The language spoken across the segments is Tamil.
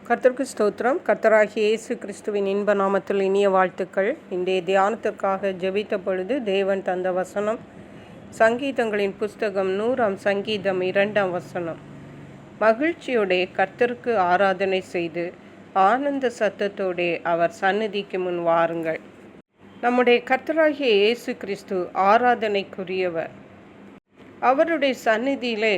கர்த்தருக்கு ஸ்தோத்திரம். கர்த்தராகிய இயேசு கிறிஸ்துவின் இன்ப நாமத்தில் இனிய வாழ்த்துக்கள். இன்றைய தியானத்திற்காக ஜெபித்த பொழுது தேவன் தந்த வசனம் சங்கீதங்களின் புஸ்தகம் 100 சங்கீதம் 2 வசனம். மகிழ்ச்சியோடே கர்த்தருக்கு ஆராதனை செய்து ஆனந்த சத்தத்தோடே அவர் சந்நிதிக்கு முன் வாருங்கள். நம்முடைய கர்த்தராகிய இயேசு கிறிஸ்து ஆராதனைக்குரியவர். அவருடைய சந்நிதியிலே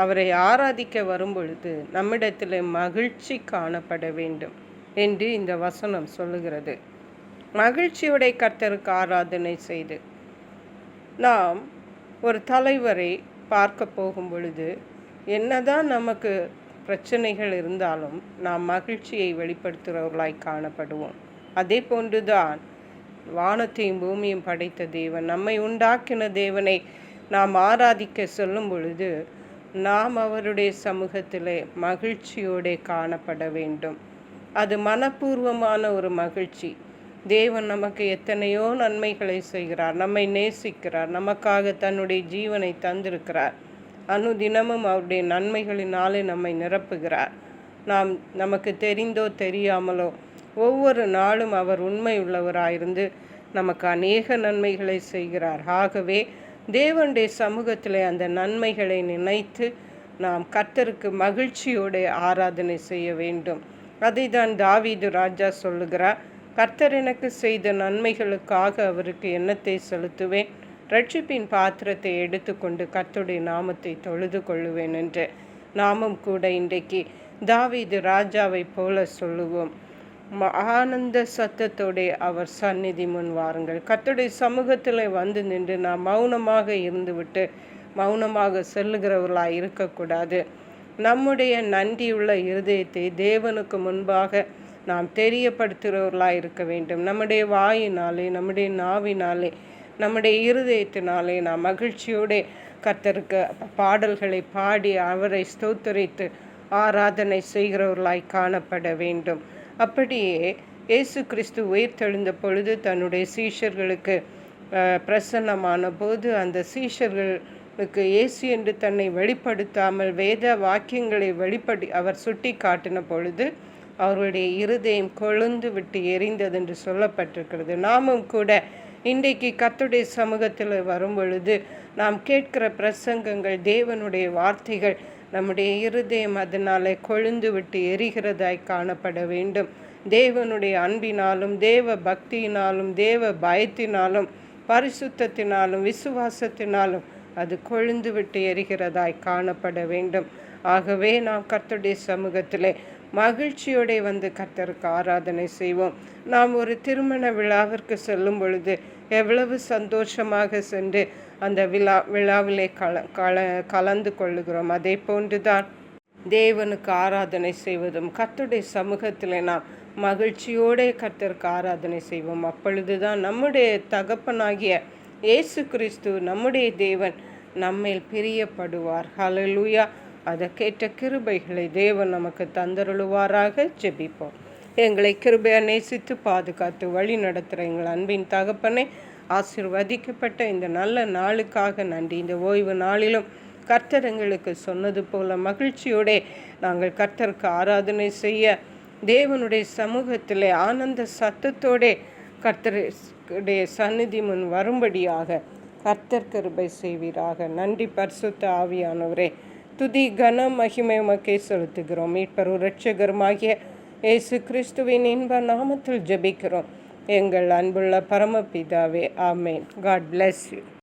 அவரை ஆராதிக்க வரும்பொழுது நம்மிடத்தில் மகிழ்ச்சி காணப்பட வேண்டும் என்று இந்த வசனம் சொல்லுகிறது. மகிழ்ச்சியுடைய கர்த்தருக்கு ஆராதனை செய்து நாம் ஒரு தலைவரை பார்க்க போகும் பொழுது என்னதான் நமக்கு பிரச்சனைகள் இருந்தாலும் நாம் மகிழ்ச்சியை வெளிப்படுத்துகிறவர்களாய் காணப்படுவோம். அதே போன்றுதான் வானத்தையும் பூமியும் படைத்த தேவன், நம்மை உண்டாக்கின தேவனை நாம் ஆராதிக்க சொல்லும் பொழுது நாம் அவருடைய சமூகத்திலே மகிழ்ச்சியோடு காணப்பட வேண்டும். அது மனப்பூர்வமான ஒரு மகிழ்ச்சி. தேவன் நமக்கு எத்தனையோ நன்மைகளை செய்கிறார், நம்மை நேசிக்கிறார், நமக்காக தன்னுடைய ஜீவனை தந்திருக்கிறார். அனுதினமும் அவருடைய நன்மைகளினாலே நம்மை நிரப்புகிறார். நமக்கு தெரிந்தோ தெரியாமலோ ஒவ்வொரு நாளும் அவர் உண்மை உள்ளவராயிருந்து நமக்கு அநேக நன்மைகளை செய்கிறார். ஆகவே தேவனுடைய சமூகத்தில் அந்த நன்மைகளை நினைத்து நாம் கர்த்தருக்கு மகிழ்ச்சியோடு ஆராதனை செய்ய வேண்டும். அதை தான் தாவீது ராஜா சொல்லுகிறார். கர்த்தர் எனக்கு செய்த நன்மைகளுக்காக அவருக்கு எண்ணத்தை செலுத்துவேன், ரட்சிப்பின் பாத்திரத்தை எடுத்துக்கொண்டு கர்த்தருடைய நாமத்தை தொழுது கொள்ளுவேன் என்று நாமும் கூட இன்றைக்கு தாவீது ராஜாவை போல சொல்லுவோம். ஆனந்த சத்தத்தோടെ அவர் சந்நிதி முன் வாருங்கள். கர்த்தருடைய சமூகத்தில் வந்து நின்று நாம் மௌனமாக இருந்துவிட்டு மௌனமாக செல்லுகிறவர்களாக இருக்கக்கூடாது. நம்முடைய நன்றியுள்ள இருதயத்தை தேவனுக்கு முன்பாக நாம் தெரியப்படுத்துகிறவர்களாக இருக்க வேண்டும். நம்முடைய வாயினாலே, நம்முடைய நாவினாலே, நம்முடைய இருதயத்தினாலே நாம் மகிழ்ச்சியோடு கர்த்தருக்கு பாடல்களை பாடி அவரை ஸ்தோத்தரித்து ஆராதனை செய்கிறவர்களாய் காணப்பட வேண்டும். அப்படியே இயேசு கிறிஸ்து உயிர்த்தெழுந்த பொழுது தன்னுடைய சீஷர்களுக்கு பிரசன்னமான போது அந்த சீஷர்களுக்கு இயேசு என்று தன்னை வெளிப்படுத்தாமல் வேத வாக்கியங்களை அவர் சுட்டி காட்டின பொழுது அவருடைய இருதயம் கொழுந்து விட்டு எரிந்தது என்று சொல்லப்பட்டிருக்கிறது. நாமும் கூட இன்றைக்கு கர்த்தருடைய சமூகத்தில் வரும் பொழுது நாம் கேட்கிற பிரசங்கங்கள், தேவனுடைய வார்த்தைகள், நம்முடைய இருதயம் அதனாலே கொழுந்து விட்டு எரிகிறதாய் காணப்பட வேண்டும். தேவனுடைய அன்பினாலும், தேவ பக்தியினாலும், தேவ பயத்தினாலும், பரிசுத்தத்தினாலும், விசுவாசத்தினாலும் அது கொழுந்து விட்டு எரிகிறதாய் காணப்பட வேண்டும். ஆகவே நாம் கர்த்தருடைய சமூகத்திலே மகிழ்ச்சியோടെ வந்து கர்த்தருக்கு ஆராதனை செய்வோம். நாம் ஒரு திருமண விழாவிற்கு செல்லும் பொழுது எவ்வளவு சந்தோஷமாக சென்று அந்த விழாவிலே கலந்து கொள்ளுகிறோம். அதே போன்றுதான் தேவனுக்கு ஆராதனை செய்வதும் கர்த்தருடைய சமூகத்தில் நாம் மகிழ்ச்சியோടെ கர்த்தருக்கு ஆராதனை செய்வோம். அப்பொழுதுதான் நம்முடைய தகப்பனாகிய இயேசு கிறிஸ்து, நம்முடைய தேவன் நம்மேல் பிரியப்படுவார். ஹல்லேலூயா. அதை கேட்ட கிருபைகளை தேவன் நமக்கு தந்தருளுவாராக. ஜெபிப்போம். எங்களை கிருபையை நேசித்து பாதுகாத்து வழி நடத்துகிற எங்கள் அன்பின் தகப்பனே, ஆசீர்வதிக்கப்பட்ட இந்த நல்ல நாளுக்காக நன்றி. இந்த ஓய்வு நாளிலும் கர்த்தர் எங்களுக்கு சொன்னது போல மகிழ்ச்சியோടെ நாங்கள் கர்த்தருக்கு ஆராதனை செய்ய தேவனுடைய சமூகத்திலே ஆனந்த சத்தத்தோടെ கர்த்தருடைய சந்நிதி முன் வரும்படியாக கர்த்தர் கிருபை செய்வீராக. நன்றி பரிசுத்த ஆவியானவரே. துதி கனம் மகிமை உமக்கே செலுத்துகிறோம். மீட்பரும் இரட்சகருமாகிய இயேசு கிறிஸ்துவின் இன்ப நாமத்தில் ஜெபிக்கிறோம் எங்கள் அன்புள்ள பரமபிதாவே. ஆமேன். God bless you.